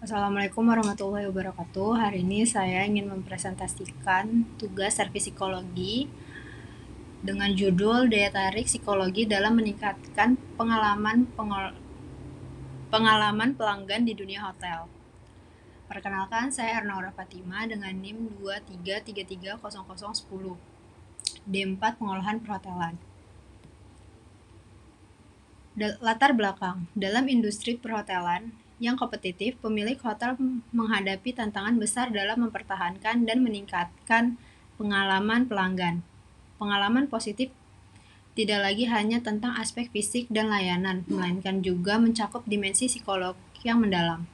Assalamualaikum warahmatullahi wabarakatuh. Hari ini saya ingin mempresentasikan tugas servis psikologi dengan judul Daya Tarik Psikologi dalam Meningkatkan Pengalaman Pelanggan di Dunia Hotel. Perkenalkan, saya Ernaura Fatima dengan NIM 23330010 D4 Pengolahan Perhotelan. Latar belakang, dalam industri perhotelan yang kompetitif, pemilik hotel menghadapi tantangan besar dalam mempertahankan dan meningkatkan pengalaman pelanggan. Pengalaman positif tidak lagi hanya tentang aspek fisik dan layanan, melainkan juga mencakup dimensi psikolog yang mendalam.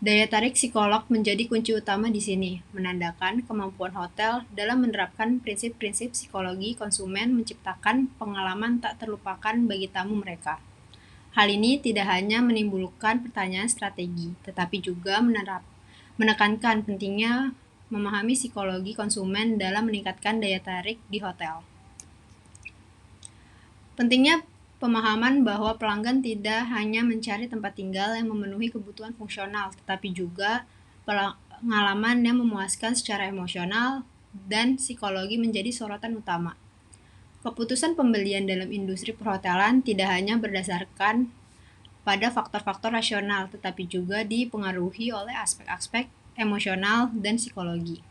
Daya tarik psikolog menjadi kunci utama di sini, menandakan kemampuan hotel dalam menerapkan prinsip-prinsip psikologi konsumen menciptakan pengalaman tak terlupakan bagi tamu mereka. Hal ini tidak hanya menimbulkan pertanyaan strategi, tetapi juga menekankan pentingnya memahami psikologi konsumen dalam meningkatkan daya tarik di hotel. Pentingnya pemahaman bahwa pelanggan tidak hanya mencari tempat tinggal yang memenuhi kebutuhan fungsional, tetapi juga pengalaman yang memuaskan secara emosional dan psikologi menjadi sorotan utama. Keputusan pembelian dalam industri perhotelan tidak hanya berdasarkan pada faktor-faktor rasional, tetapi juga dipengaruhi oleh aspek-aspek emosional dan psikologi.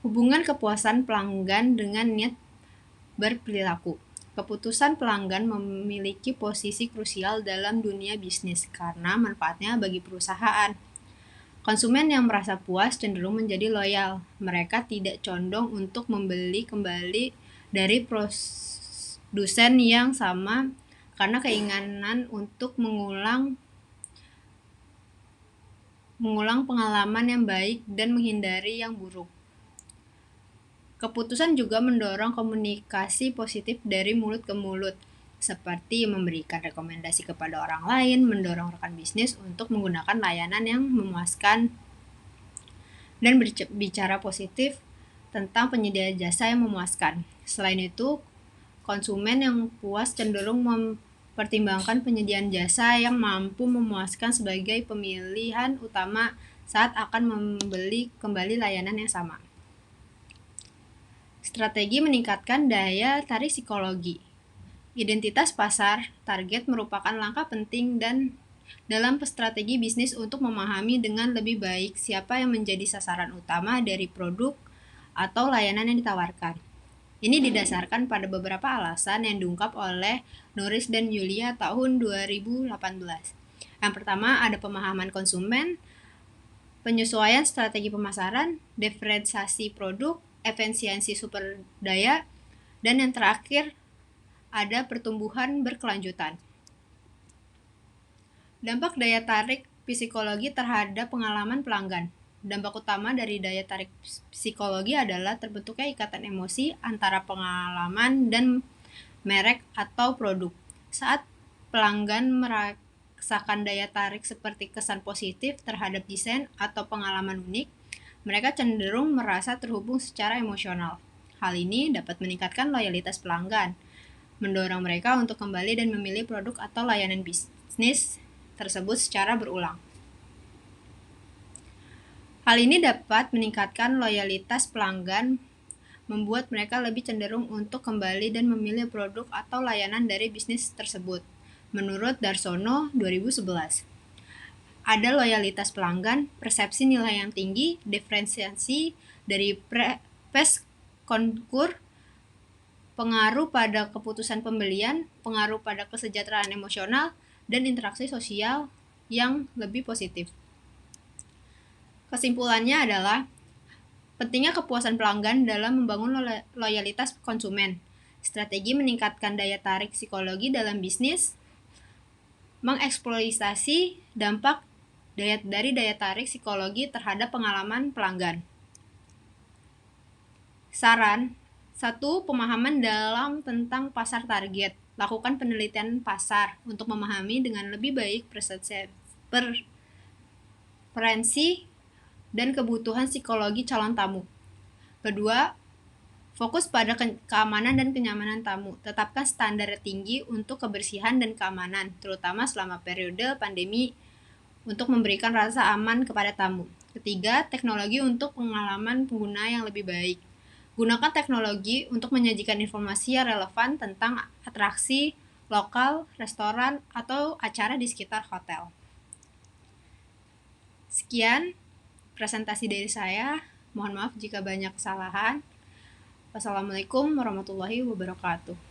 Hubungan kepuasan pelanggan dengan niat berperilaku. Keputusan pelanggan memiliki posisi krusial dalam dunia bisnis karena manfaatnya bagi perusahaan. Konsumen yang merasa puas cenderung menjadi loyal. Mereka tidak condong untuk membeli kembali dari produsen yang sama karena keinginan untuk mengulang pengalaman yang baik dan menghindari yang buruk. Keputusan juga mendorong komunikasi positif dari mulut ke mulut, seperti memberikan rekomendasi kepada orang lain, mendorong rekan bisnis untuk menggunakan layanan yang memuaskan, dan berbicara positif tentang penyedia jasa yang memuaskan. Selain itu, konsumen yang puas cenderung mempertimbangkan penyediaan jasa yang mampu memuaskan sebagai pemilihan utama saat akan membeli kembali layanan yang sama. Strategi meningkatkan daya tarik psikologi. Identitas pasar target merupakan langkah penting dan dalam strategi bisnis untuk memahami dengan lebih baik siapa yang menjadi sasaran utama dari produk atau layanan yang ditawarkan. Ini didasarkan pada beberapa alasan yang diungkap oleh Norris dan Yulia tahun 2018. Yang pertama ada pemahaman konsumen, penyesuaian strategi pemasaran, diferensiasi produk, efisiensi sumber daya, dan yang terakhir ada pertumbuhan berkelanjutan. Dampak daya tarik psikologi terhadap pengalaman pelanggan. Dampak utama dari daya tarik psikologi adalah terbentuknya ikatan emosi antara pengalaman dan merek atau produk. Saat pelanggan merasakan daya tarik seperti kesan positif terhadap desain atau pengalaman unik, mereka cenderung merasa terhubung secara emosional. Hal ini dapat meningkatkan loyalitas pelanggan, mendorong mereka untuk kembali dan memilih produk atau layanan bisnis tersebut secara berulang. Hal ini dapat meningkatkan loyalitas pelanggan, membuat mereka lebih cenderung untuk kembali dan memilih produk atau layanan dari bisnis tersebut. Menurut Darsono 2011, ada loyalitas pelanggan, persepsi nilai yang tinggi, diferensiasi dari pes konkur, pengaruh pada keputusan pembelian, pengaruh pada kesejahteraan emosional, dan interaksi sosial yang lebih positif. Kesimpulannya adalah pentingnya kepuasan pelanggan dalam membangun loyalitas konsumen. Strategi meningkatkan daya tarik psikologi dalam bisnis, mengeksploitasi dampak dari daya tarik psikologi terhadap pengalaman pelanggan. Saran 1. Pemahaman dalam tentang pasar target. Lakukan penelitian pasar untuk memahami dengan lebih baik preferensi dan kebutuhan psikologi calon tamu. Kedua, fokus pada keamanan dan kenyamanan tamu. Tetapkan standar tinggi untuk kebersihan dan keamanan, terutama selama periode pandemi untuk memberikan rasa aman kepada tamu. Ketiga, teknologi untuk pengalaman pengguna yang lebih baik. Gunakan teknologi untuk menyajikan informasi yang relevan tentang atraksi, lokal, restoran, atau acara di sekitar hotel. Sekian presentasi dari saya. Mohon maaf jika banyak kesalahan. Wassalamualaikum warahmatullahi wabarakatuh.